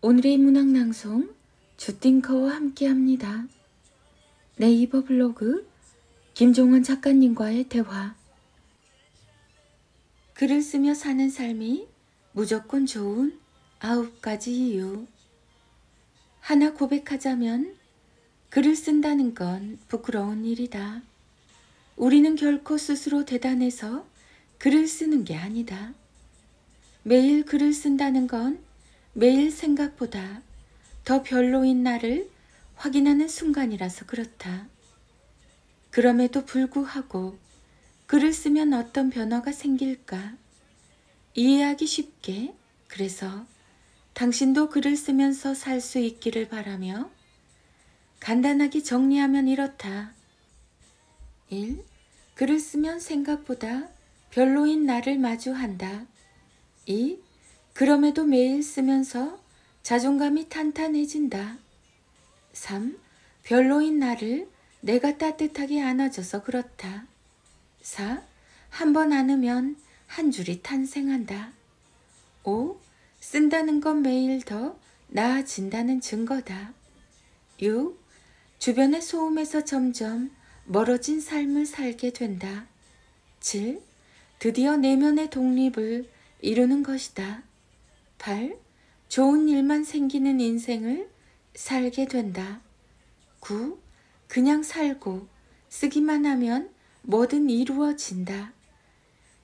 오늘의 문학낭송 주띵커와 함께합니다. 네이버 블로그 김종원 작가님과의 대화. 글을 쓰며 사는 삶이 무조건 좋은 9가지 이유. 하나 고백하자면 글을 쓴다는 건 부끄러운 일이다. 우리는 결코 스스로 대단해서 글을 쓰는 게 아니다. 매일 글을 쓴다는 건 매일 생각보다 더 별로인 나를 확인하는 순간이라서 그렇다. 그럼에도 불구하고 글을 쓰면 어떤 변화가 생길까? 이해하기 쉽게, 그래서 당신도 글을 쓰면서 살 수 있기를 바라며 간단하게 정리하면 이렇다. 1. 글을 쓰면 생각보다 별로인 나를 마주한다. 2. 그럼에도 매일 쓰면서 자존감이 탄탄해진다. 3. 별로인 나를 내가 따뜻하게 안아줘서 그렇다. 4. 한 번 안으면 한 줄이 탄생한다. 5. 쓴다는 건 매일 더 나아진다는 증거다. 6. 주변의 소음에서 점점 멀어진 삶을 살게 된다. 7. 드디어 내면의 독립을 이루는 것이다. 8. 좋은 일만 생기는 인생을 살게 된다. 9. 그냥 살고 쓰기만 하면 뭐든 이루어진다.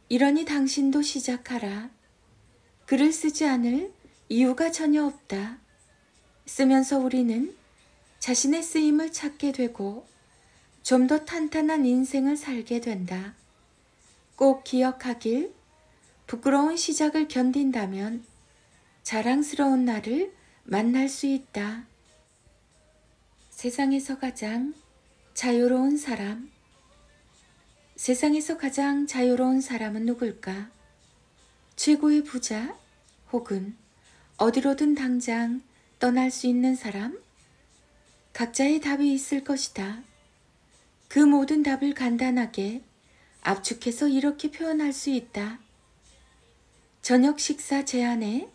이러니 당신도 시작하라. 글을 쓰지 않을 이유가 전혀 없다. 쓰면서 우리는 자신의 쓰임을 찾게 되고 좀 더 탄탄한 인생을 살게 된다. 꼭 기억하길, 부끄러운 시작을 견딘다면 자랑스러운 나를 만날 수 있다. 세상에서 가장 자유로운 사람. 세상에서 가장 자유로운 사람은 누굴까? 최고의 부자 혹은 어디로든 당장 떠날 수 있는 사람? 각자의 답이 있을 것이다. 그 모든 답을 간단하게 압축해서 이렇게 표현할 수 있다. 저녁 식사 제안에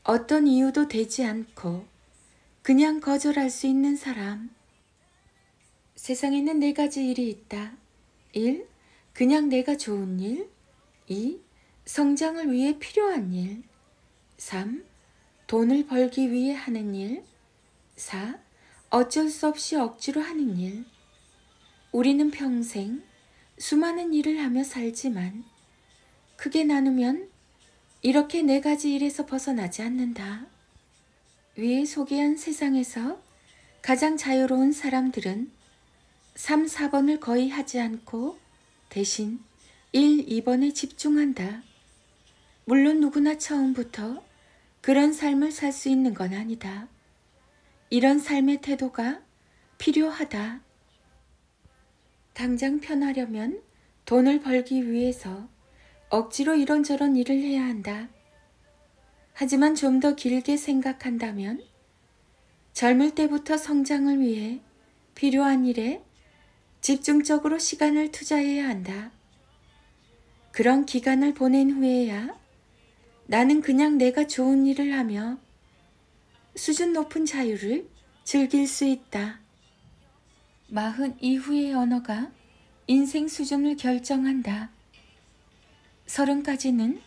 어떤 이유도 되지 않고 그냥 거절할 수 있는 사람. 세상에는 4가지 일이 있다. 1. 그냥 내가 좋은 일. 2. 성장을 위해 필요한 일. 3. 돈을 벌기 위해 하는 일. 4. 어쩔 수 없이 억지로 하는 일. 우리는 평생 수많은 일을 하며 살지만 크게 나누면 이렇게 4가지 일에서 벗어나지 않는다. 위에 소개한 세상에서 가장 자유로운 사람들은 3, 4번을 거의 하지 않고 대신 1, 2번에 집중한다. 물론 누구나 처음부터 그런 삶을 살 수 있는 건 아니다. 이런 삶의 태도가 필요하다. 당장 편하려면 돈을 벌기 위해서 억지로 이런저런 일을 해야 한다. 하지만 좀 더 길게 생각한다면 젊을 때부터 성장을 위해 필요한 일에 집중적으로 시간을 투자해야 한다. 그런 기간을 보낸 후에야 나는 그냥 내가 좋은 일을 하며 수준 높은 자유를 즐길 수 있다. 40 이후의 언어가 인생 수준을 결정한다. 30까지는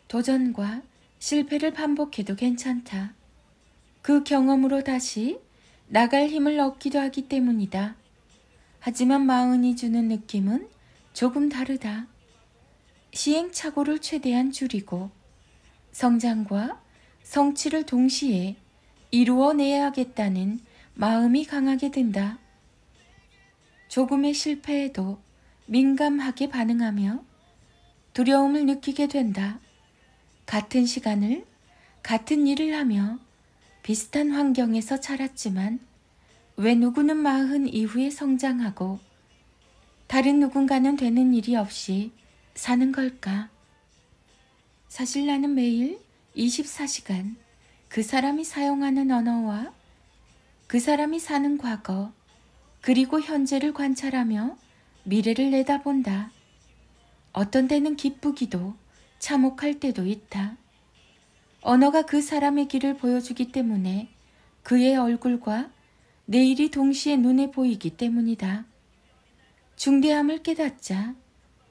도전과 실패를 반복해도 괜찮다. 그 경험으로 다시 나갈 힘을 얻기도 하기 때문이다. 하지만 40이 주는 느낌은 조금 다르다. 시행착오를 최대한 줄이고 성장과 성취를 동시에 이루어내야겠다는 마음이 강하게 든다. 조금의 실패에도 민감하게 반응하며 두려움을 느끼게 된다. 같은 시간을 같은 일을 하며 비슷한 환경에서 자랐지만 왜 누구는 40 이후에 성장하고 다른 누군가는 되는 일이 없이 사는 걸까? 사실 나는 매일 24시간 그 사람이 사용하는 언어와 그 사람이 사는 과거 그리고 현재를 관찰하며 미래를 내다본다. 어떤 때는 기쁘기도 참혹할 때도 있다. 언어가 그 사람의 길을 보여주기 때문에 그의 얼굴과 내일이 동시에 눈에 보이기 때문이다. 중대함을 깨닫자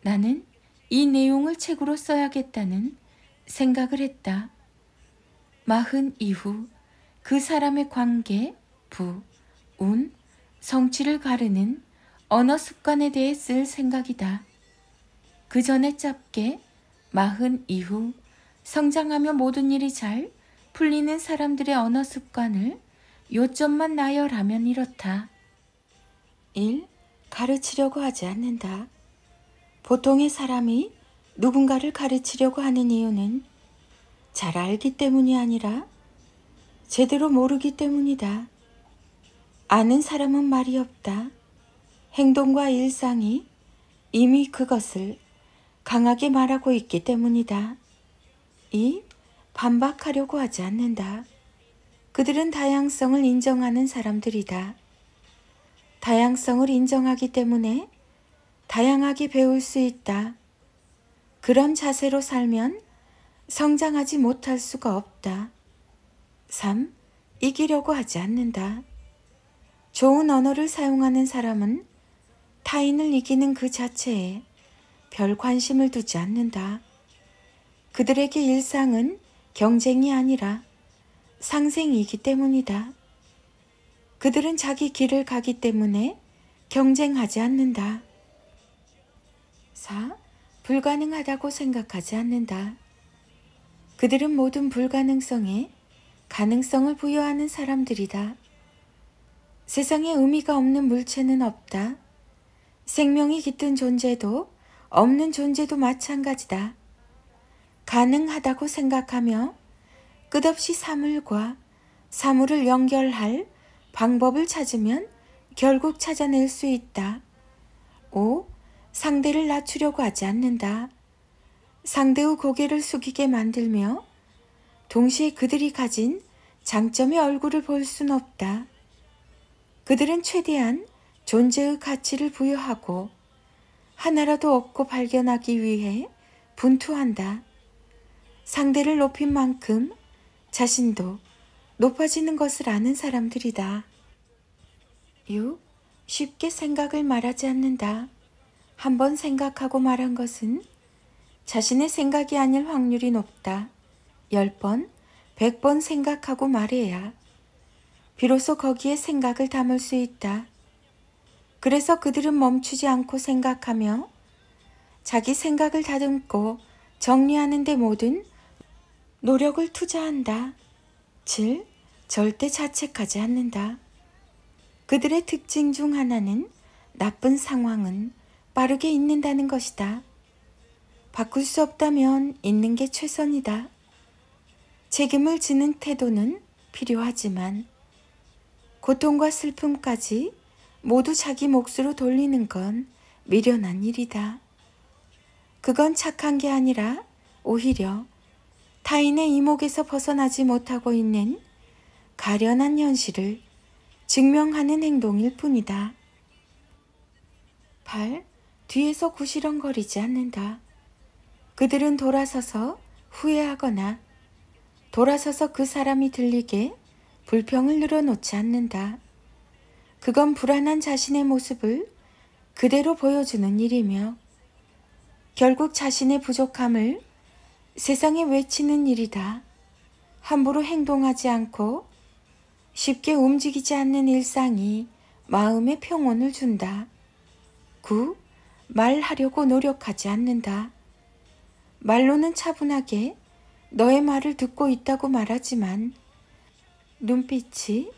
나는 이 내용을 책으로 써야겠다는 생각을 했다. 마흔 이후 그 사람의 관계, 부, 운, 성취를 가르는 언어 습관에 대해 쓸 생각이다. 그 전에 짧게 마흔 이후 성장하며 모든 일이 잘 풀리는 사람들의 언어 습관을 요점만 나열하면 이렇다. 1. 가르치려고 하지 않는다. 보통의 사람이 누군가를 가르치려고 하는 이유는 잘 알기 때문이 아니라 제대로 모르기 때문이다. 아는 사람은 말이 없다. 행동과 일상이 이미 그것을 강하게 말하고 있기 때문이다. 2. 반박하려고 하지 않는다. 그들은 다양성을 인정하는 사람들이다. 다양성을 인정하기 때문에 다양하게 배울 수 있다. 그런 자세로 살면 성장하지 못할 수가 없다. 3. 이기려고 하지 않는다. 좋은 언어를 사용하는 사람은 타인을 이기는 그 자체에 별 관심을 두지 않는다. 그들에게 일상은 경쟁이 아니라 상생이기 때문이다. 그들은 자기 길을 가기 때문에 경쟁하지 않는다. 4. 불가능하다고 생각하지 않는다. 그들은 모든 불가능성에 가능성을 부여하는 사람들이다. 세상에 의미가 없는 물체는 없다. 생명이 깃든 존재도 없는 존재도 마찬가지다. 가능하다고 생각하며 끝없이 사물과 사물을 연결할 방법을 찾으면 결국 찾아낼 수 있다. 5. 상대를 낮추려고 하지 않는다. 상대의 고개를 숙이게 만들며 동시에 그들이 가진 장점의 얼굴을 볼 순 없다. 그들은 최대한 존재의 가치를 부여하고 하나라도 얻고 발견하기 위해 분투한다. 상대를 높인 만큼 자신도 높아지는 것을 아는 사람들이다. 6. 쉽게 생각을 말하지 않는다. 한번 생각하고 말한 것은 자신의 생각이 아닐 확률이 높다. 10번, 100번 생각하고 말해야 비로소 거기에 생각을 담을 수 있다. 그래서 그들은 멈추지 않고 생각하며 자기 생각을 다듬고 정리하는 데 모든 노력을 투자한다. 7. 절대 자책하지 않는다. 그들의 특징 중 하나는 나쁜 상황은 빠르게 잊는다는 것이다. 바꿀 수 없다면 잊는 게 최선이다. 책임을 지는 태도는 필요하지만 고통과 슬픔까지 모두 자기 몫으로 돌리는 건 미련한 일이다. 그건 착한 게 아니라 오히려 타인의 이목에서 벗어나지 못하고 있는 가련한 현실을 증명하는 행동일 뿐이다. 8. 뒤에서 구시렁거리지 않는다. 그들은 돌아서서 후회하거나 돌아서서 그 사람이 들리게 불평을 늘어놓지 않는다. 그건 불안한 자신의 모습을 그대로 보여주는 일이며 결국 자신의 부족함을 세상에 외치는 일이다. 함부로 행동하지 않고 쉽게 움직이지 않는 일상이 마음에 평온을 준다. 9. 말하려고 노력하지 않는다. 말로는 차분하게 너의 말을 듣고 있다고 말하지만 눈빛이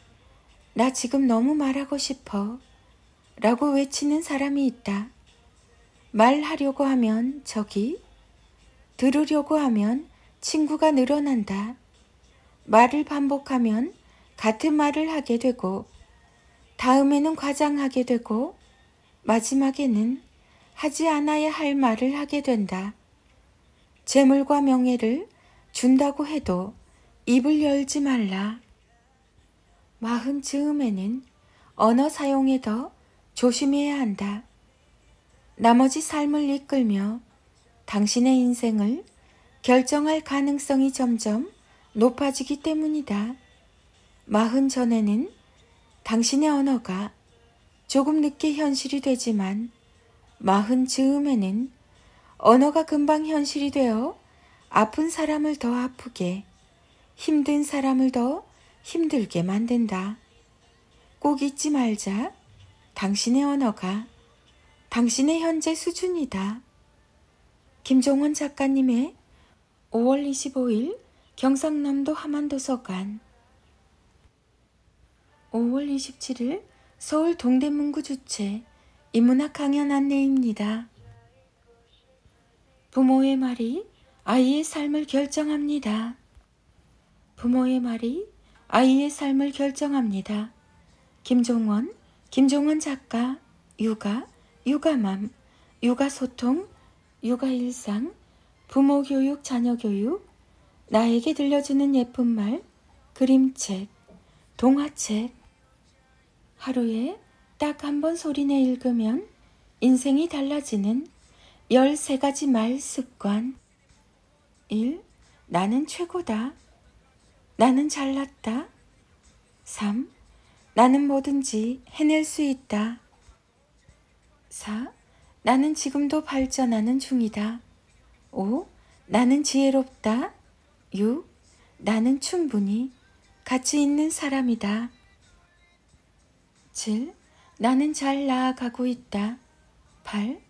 나 지금 너무 말하고 싶어 라고 외치는 사람이 있다. 말하려고 하면 적이, 들으려고 하면 친구가 늘어난다. 말을 반복하면 같은 말을 하게 되고 다음에는 과장하게 되고 마지막에는 하지 않아야 할 말을 하게 된다. 재물과 명예를 준다고 해도 입을 열지 말라. 40 즈음에는 언어 사용에 더 조심해야 한다. 나머지 삶을 이끌며 당신의 인생을 결정할 가능성이 점점 높아지기 때문이다. 40 전에는 당신의 언어가 조금 늦게 현실이 되지만 40 즈음에는 언어가 금방 현실이 되어 아픈 사람을 더 아프게, 힘든 사람을 더 힘들게 만든다. 꼭 잊지 말자. 당신의 언어가 당신의 현재 수준이다. 김종원 작가님의 5월 25일 경상남도 하만도서관 5월 27일 서울 동대문구 주최 인문학 강연 안내입니다. 부모의 말이 아이의 삶을 결정합니다. 부모의 말이 아이의 삶을 결정합니다. 김종원 작가, 육아, 육아맘, 육아소통, 육아일상, 부모교육, 자녀교육, 나에게 들려주는 예쁜 말, 그림책, 동화책. 하루에 딱 한 번 소리내 읽으면 인생이 달라지는 13가지 말 습관. 1. 나는 최고다. 나는 잘났다. 3. 나는 뭐든지 해낼 수 있다. 4. 나는 지금도 발전하는 중이다. 5. 나는 지혜롭다. 6. 나는 충분히 가치 있는 사람이다. 7. 나는 잘 나아가고 있다. 8.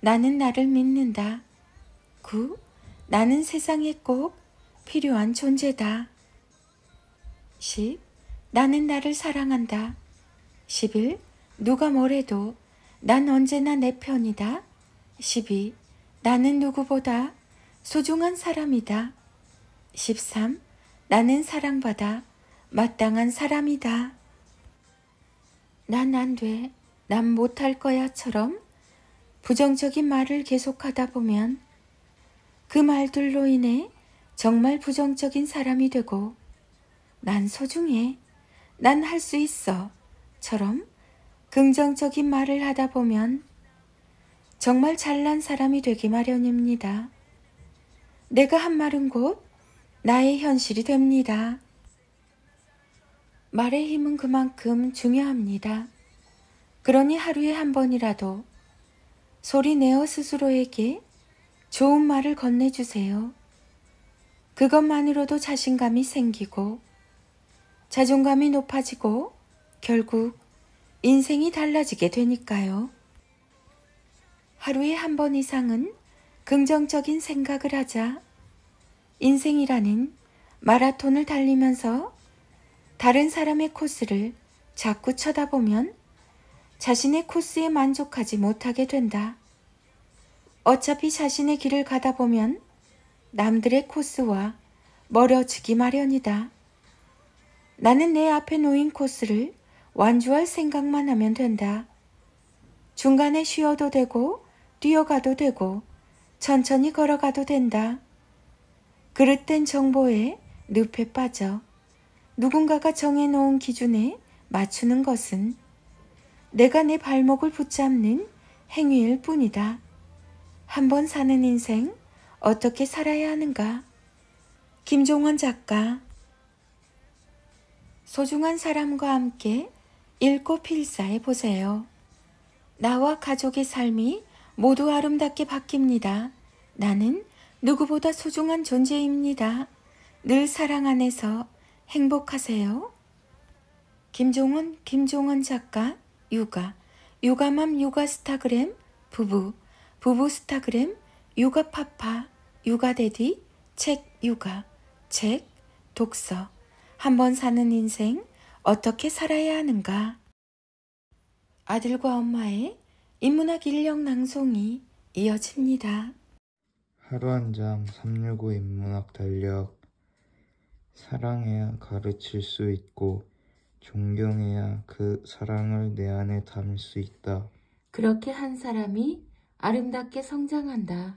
나는 나를 믿는다. 9. 나는 세상에 꼭 필요한 존재다. 10. 나는 나를 사랑한다. 11. 누가 뭐래도 난 언제나 내 편이다. 12. 나는 누구보다 소중한 사람이다. 13. 나는 사랑받아 마땅한 사람이다. 난 안 돼, 난 못할 거야처럼 부정적인 말을 계속하다 보면 그 말들로 인해 정말 부정적인 사람이 되고 난 소중해, 난 할 수 있어 처럼 긍정적인 말을 하다 보면 정말 잘난 사람이 되기 마련입니다. 내가 한 말은 곧 나의 현실이 됩니다. 말의 힘은 그만큼 중요합니다. 그러니 하루에 한 번이라도 소리 내어 스스로에게 좋은 말을 건네주세요. 그것만으로도 자신감이 생기고 자존감이 높아지고 결국 인생이 달라지게 되니까요. 하루에 한 번 이상은 긍정적인 생각을 하자. 인생이라는 마라톤을 달리면서 다른 사람의 코스를 자꾸 쳐다보면 자신의 코스에 만족하지 못하게 된다. 어차피 자신의 길을 가다 보면 남들의 코스와 멀어지기 마련이다. 나는 내 앞에 놓인 코스를 완주할 생각만 하면 된다. 중간에 쉬어도 되고 뛰어가도 되고 천천히 걸어가도 된다. 그릇된 정보에 늪에 빠져 누군가가 정해놓은 기준에 맞추는 것은 내가 내 발목을 붙잡는 행위일 뿐이다. 한 번 사는 인생 어떻게 살아야 하는가? 김종원 작가. 소중한 사람과 함께 읽고 필사해 보세요. 나와 가족의 삶이 모두 아름답게 바뀝니다. 나는 누구보다 소중한 존재입니다. 늘 사랑 안에서 행복하세요. 김종원 작가, 육아, 육아맘 육아 스타그램, 부부 스타그램, 육아파파, 육아데디, 책 육아, 책, 독서, 한 번 사는 인생 어떻게 살아야 하는가? 아들과 엄마의 인문학 인력 낭송이 이어집니다. 하루 한 장 365 인문학 달력. 사랑해야 가르칠 수 있고 존경해야 그 사랑을 내 안에 담을 수 있다. 그렇게 한 사람이 아름답게 성장한다.